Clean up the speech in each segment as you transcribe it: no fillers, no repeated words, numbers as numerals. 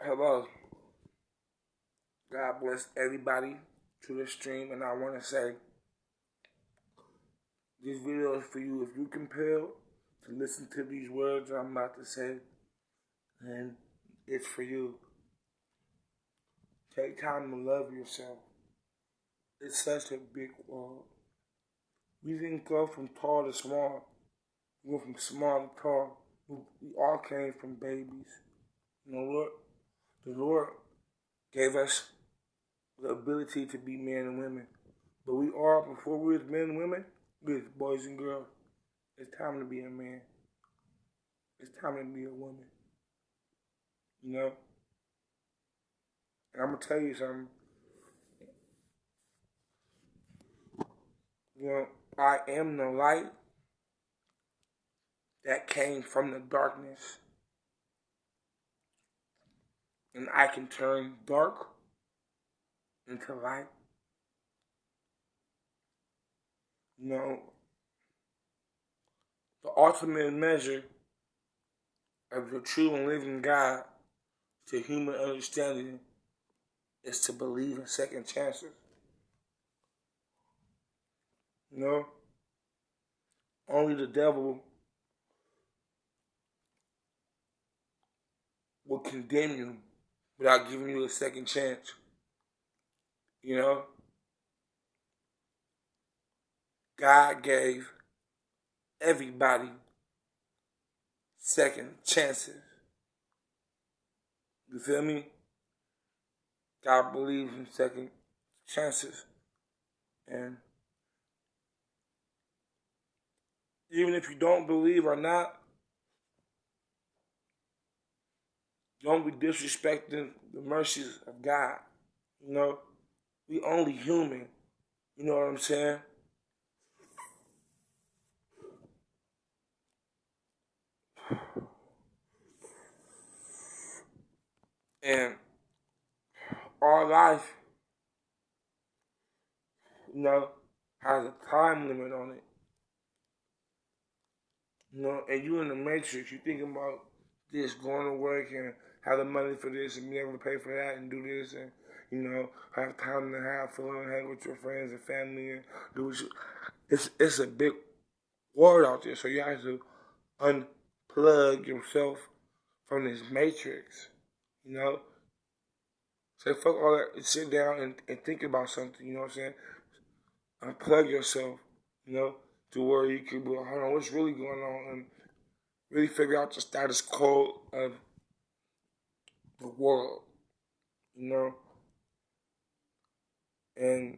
Hello. God bless everybody to the stream, and I want to say this video is for you. If you compelled to listen to these words I'm about to say, then it's for you. Take time to love yourself. It's such a big world. We didn't go from tall to small. We went from small to tall. We all came from babies. Lord, the Lord gave us the ability to be men and women. But we all, before we was men and women, we was boys and girls. It's time to be a man. It's time to be a woman. You know? And I'm going to tell you something. I am the light that came from the darkness. And I can turn dark into light. The ultimate measure of the true and living God to human understanding is to believe in second chances. Only the devil will condemn you without giving you a second chance. God gave everybody second chances. You feel me? God believes in second chances. And even if you don't believe or not, don't be disrespecting the mercies of God. We only human. You know what I'm saying? And our life, has a time limit on it. And you in the matrix, you thinking about this, going to work and have the money for this and be able to pay for that and do this and, have time to have fun and hang with your friends and family and do what you... It's a big world out there, so you have to unplug yourself from this matrix, So fuck all that and sit down and think about something, you know what I'm saying? Unplug yourself, to where you can be like, hold on, what's really going on? And really figure out the status quo of the world, And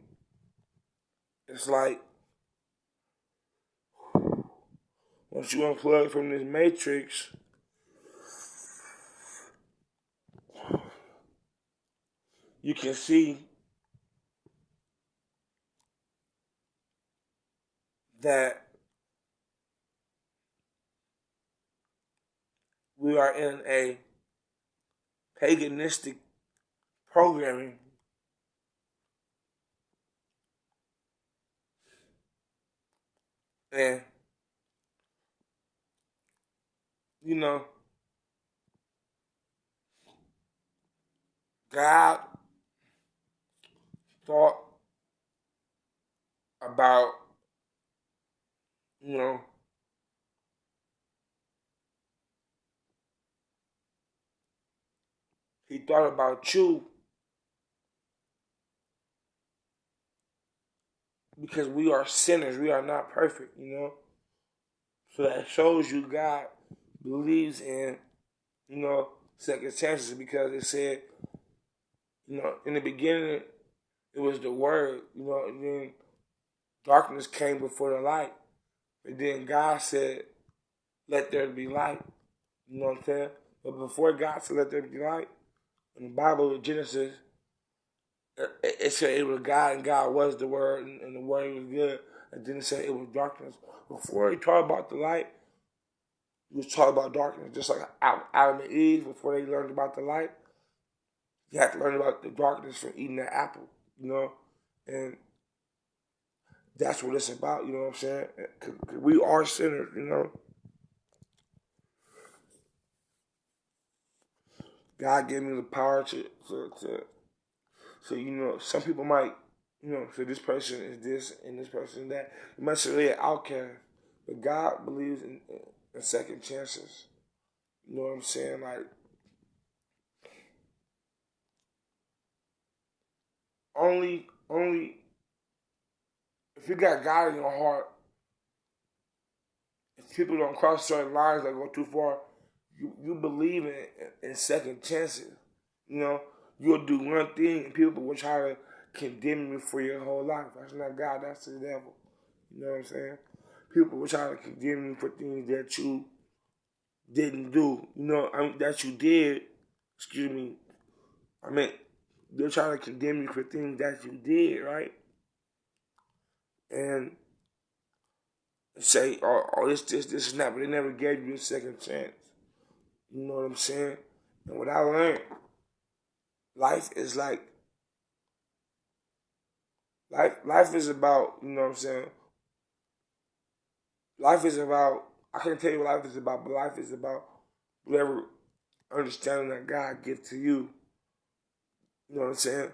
it's like, once you unplug from this matrix, you can see that we are in a paganistic programming. And, God thought about, you know, he thought about you because we are sinners. We are not perfect, So that shows you God believes in, second chances because it said, in the beginning, it was the word, and then darkness came before the light. And then God said, let there be light. You know what I'm saying? But before God said, let there be light, in the Bible, in Genesis, it said it was God and God was the word and the word was good. And then it said it was darkness. Before he talked about the light, he was talking about darkness. Just like Adam and Eve, before they learned about the light, you had to learn about the darkness from eating that apple, And that's what it's about, you know what I'm saying? 'Cause we are sinners, God gave me the power to so some people might so this person is this and this person is that. You might say they're an outcast, but God believes in second chances. You know what I'm saying? Like only if you got God in your heart, if people don't cross certain lines that go too far, you believe in second chances. You know, you'll do one thing and people will try to condemn you for your whole life. That's not God, that's the devil. You know what I'm saying? People will try to condemn you for things that you didn't do. That you did. Excuse me. I mean, they're trying to condemn you for things that you did, right? And say, this is not, but they never gave you a second chance. You know what I'm saying? And what I learned, life is like, life is about, you know what I'm saying? Life is about, I can't tell you what life is about, but life is about whatever understanding that God gives to you. You know what I'm saying?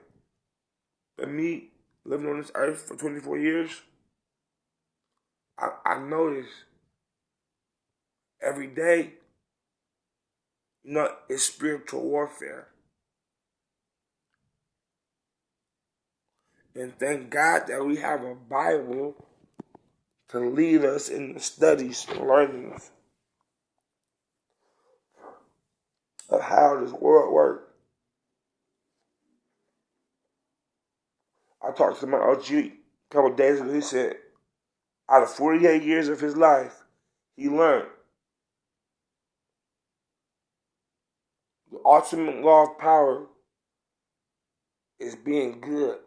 But me, living on this earth for 24 years, I notice every day, it's spiritual warfare. And thank God that we have a Bible to lead us in the studies and learnings of how this world works. I talked to my OG a couple of days ago. He said, out of 48 years of his life, he learned the ultimate law of power is being good.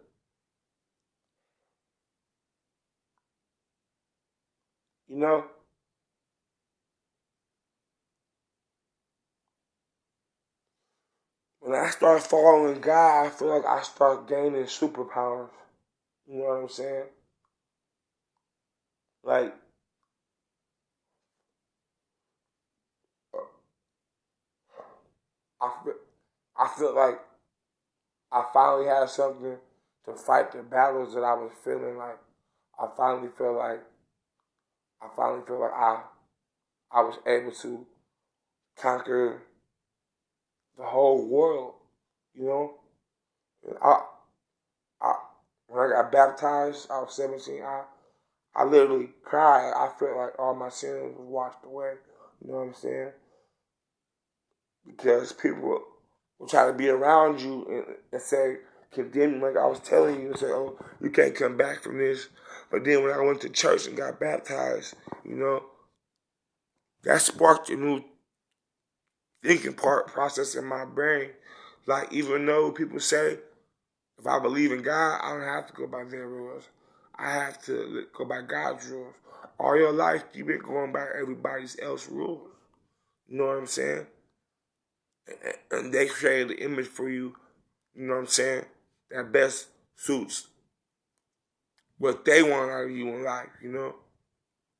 You know? When I start following God, I feel like I start gaining superpowers. You know what I'm saying? Like, I feel, I feel like I finally had something to fight the battles that I was feeling like. I finally feel like I was able to conquer the whole world. You know, I I when I got baptized, I was 17. I literally cried. I felt like all my sins was washed away. You know what I'm saying? Because people will try to be around you and say, condemn you, like I was telling you, and say, oh, you can't come back from this. But then when I went to church and got baptized, that sparked a new thinking process in my brain. Like, even though people say, if I believe in God, I don't have to go by their rules. I have to go by God's rules. All your life, you've been going by everybody else's rules. You know what I'm saying? And they created the image for you, you know what I'm saying, that best suits what they want out of you in life,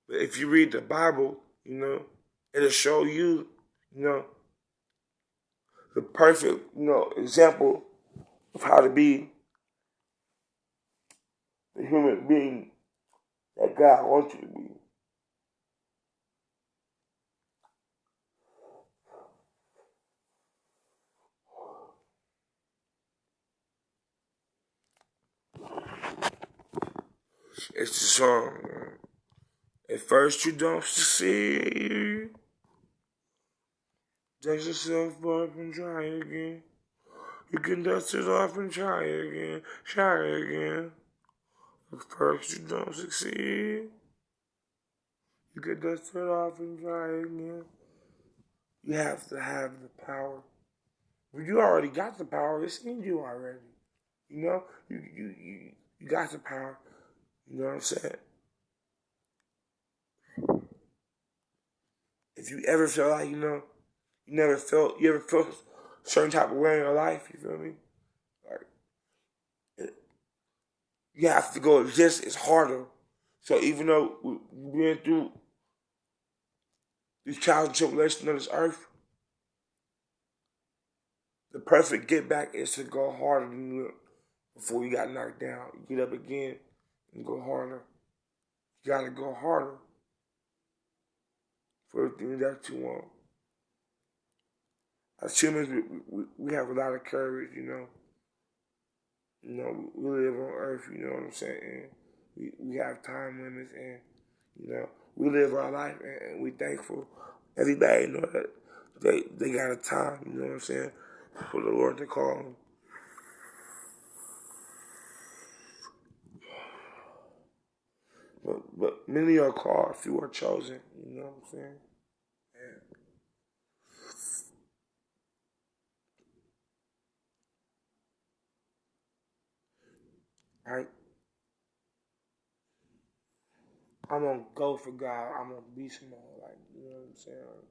But if you read the Bible, it'll show you, the perfect, example of how to be the human being that God wants you to be. It's the song, man. At first you don't succeed. Dust yourself up and try again. You can dust it off and try again. Try again. At first you don't succeed. You can dust it off and try again. You have to have the power. But you already got the power. It's in you already. You got the power. You know what I'm saying? If you ever feel like, you ever felt a certain type of way in your life, you feel me? Like, you have to go just as harder. So even though we've been through these trials and tribulations on this earth, perfect get back is to go harder than you before you got knocked down. You get up again and go harder. You gotta go harder for the things that you want. As humans, we have a lot of courage, you know. You know, we live on Earth, you know what I'm saying? And we have time limits, and, you know, we live our life, and we thankful. Everybody know that they got a time, you know what I'm saying, for the Lord to call them. But many are called, few are chosen, you know what I'm saying? Yeah. I'm gonna go for God. I'm gonna be small, like, you know what I'm saying?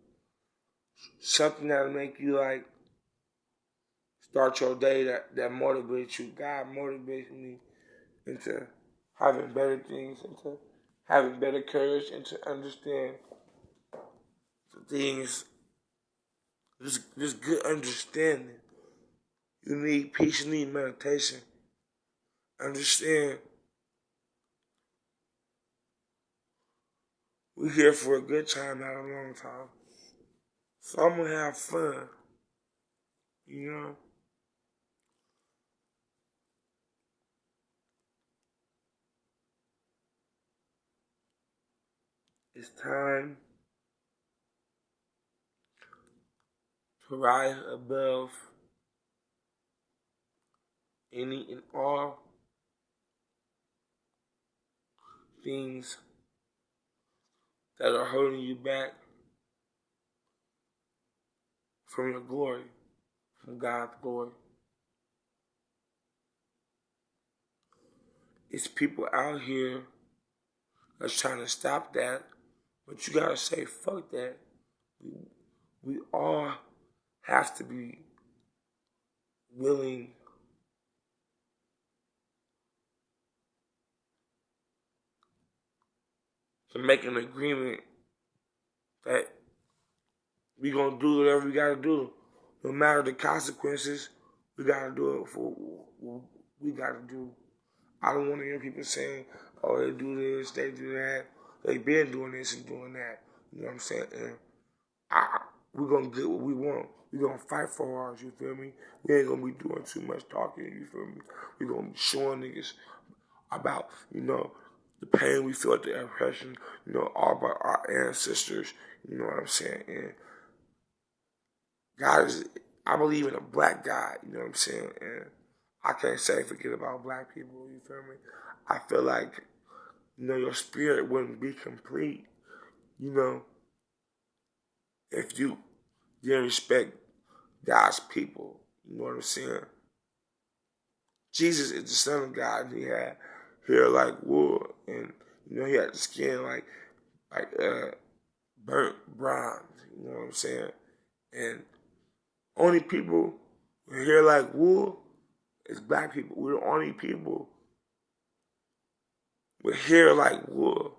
Something that'll make you like start your day that motivates you. God motivates me into having better things, into having better courage, and to understand the things. Just good understanding. You need peace, you need meditation. Understand, we're here for a good time, not a long time. So I'm gonna have fun, you know? It's time to rise above any and all things that are holding you back from your glory, from God's glory. It's people out here that's trying to stop that, but you gotta say, fuck that. We all have to be willing to make an agreement that we gonna do whatever we gotta do. No matter the consequences, we gotta do it for what we gotta do. I don't want to hear people saying, oh, they do this, they do that. They been doing this and doing that. You know what I'm saying? And we're going to get what we want. We're going to fight for ours, you feel me? We ain't going to be doing too much talking, you feel me? We're going to be showing niggas about, you know, the pain we felt, the oppression, you know, all about our ancestors, you know what I'm saying? And God is, I believe in a black God, you know what I'm saying? And I can't say forget about black people, you feel me? I feel like, you know, your spirit wouldn't be complete, you know, if you didn't respect God's people. You know what I'm saying? Jesus is the Son of God, and he had hair like wool, and you know he had the skin like burnt bronze. You know what I'm saying? And only people with hair like wool is black people. We're the only people with hair like wool,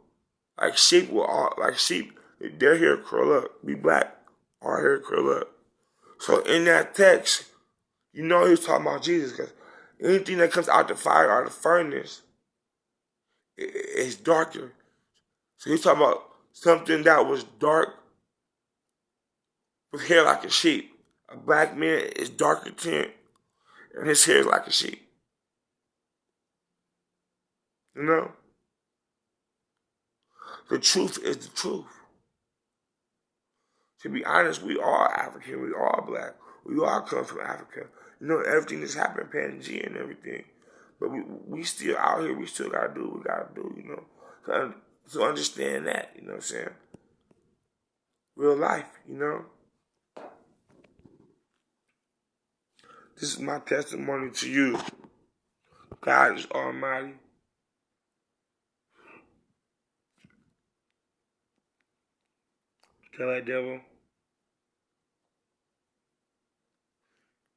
like sheep. Like sheep, their hair curl up. We black, our hair curl up. So in that text, you know he was talking about Jesus, because anything that comes out the fire or the furnace is darker. So he's talking about something that was dark with hair like a sheep. A black man is darker tint and his hair is like a sheep. You know? The truth is the truth. To be honest, we are African, we are black, we all come from Africa. You know, everything that's happened, Pangea and everything. But we still out here, we still gotta do what we gotta do, you know. So understand that, you know what I'm saying? Real life, you know. This is my testimony to you. God is almighty. Tell that devil,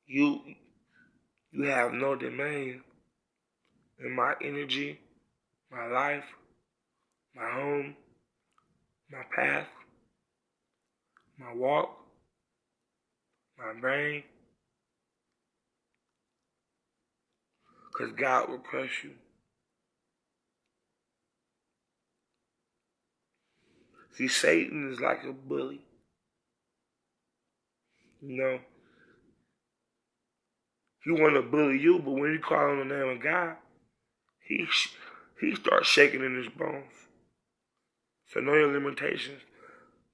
you you have no domain in my energy, my life, my home, my path, my walk, my brain, because God will crush you. See, Satan is like a bully. You know, he want to bully you, but when you call on the name of God, he starts shaking in his bones. So know your limitations.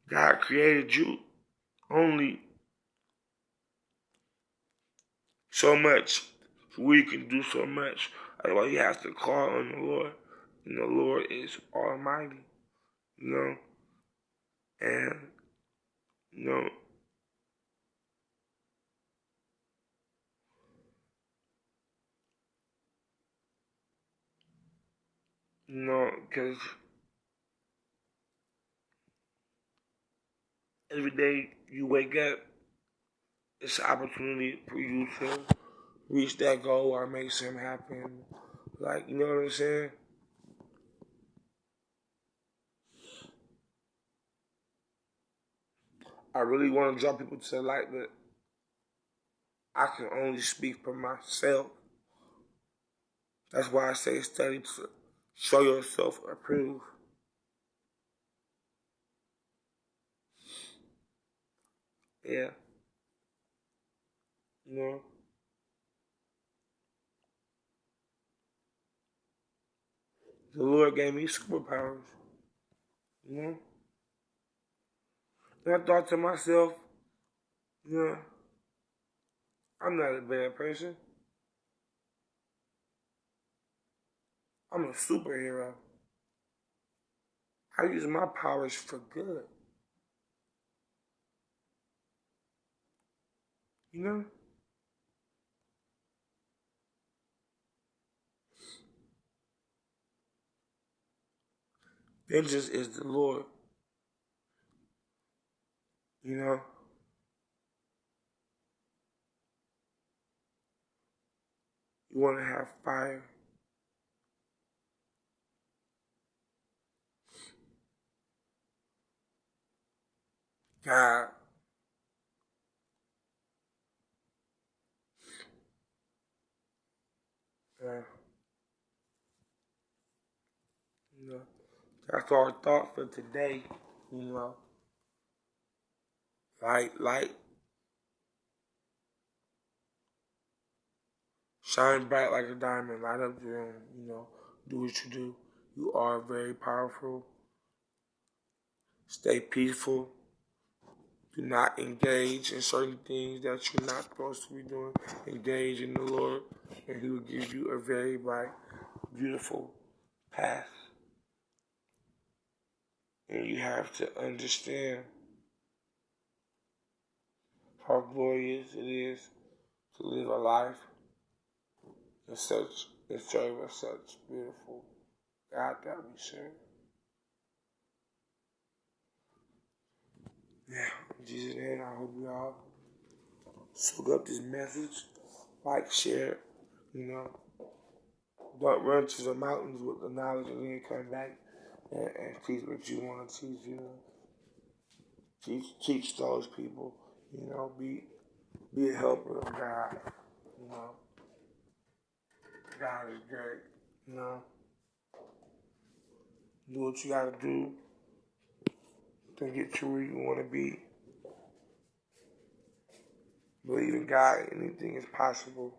God created you only so much. We can do so much. Otherwise, he has to call on the Lord. And the Lord is almighty. You know? And, you know, because every day you wake up, it's an opportunity for you to reach that goal or make something happen. Like, you know what I'm saying? I really want to draw people to the light, but I can only speak for myself. That's why I say study to show yourself approved. Yeah. You know? The Lord gave me superpowers. You know? And I thought to myself, you know, I'm not a bad person. I'm a superhero. I use my powers for good. You know? Vengeance is the Lord. You know? You want to have fire. God. Yeah. You know? That's our thought for today. You know? Light. Shine bright like a diamond. Light up your room. You know? Do what you do. You are very powerful. Stay peaceful. Do not engage in certain things that you're not supposed to be doing. Engage in the Lord, and He will give you a very bright, beautiful path. And you have to understand how glorious it is to live a life in serve of such beautiful God that we serve. Yeah, in Jesus' name, I hope you all soak up this message, like, share, you know. Don't run to the mountains with the knowledge and then come back and teach what you want to teach, you know. Teach those people, you know, be a helper of God, you know. God is great, you know. Do what you gotta do to get to where you wanna be. Believe in God, anything is possible.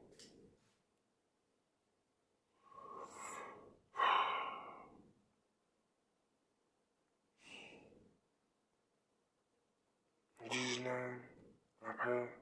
In Jesus' name, I pray.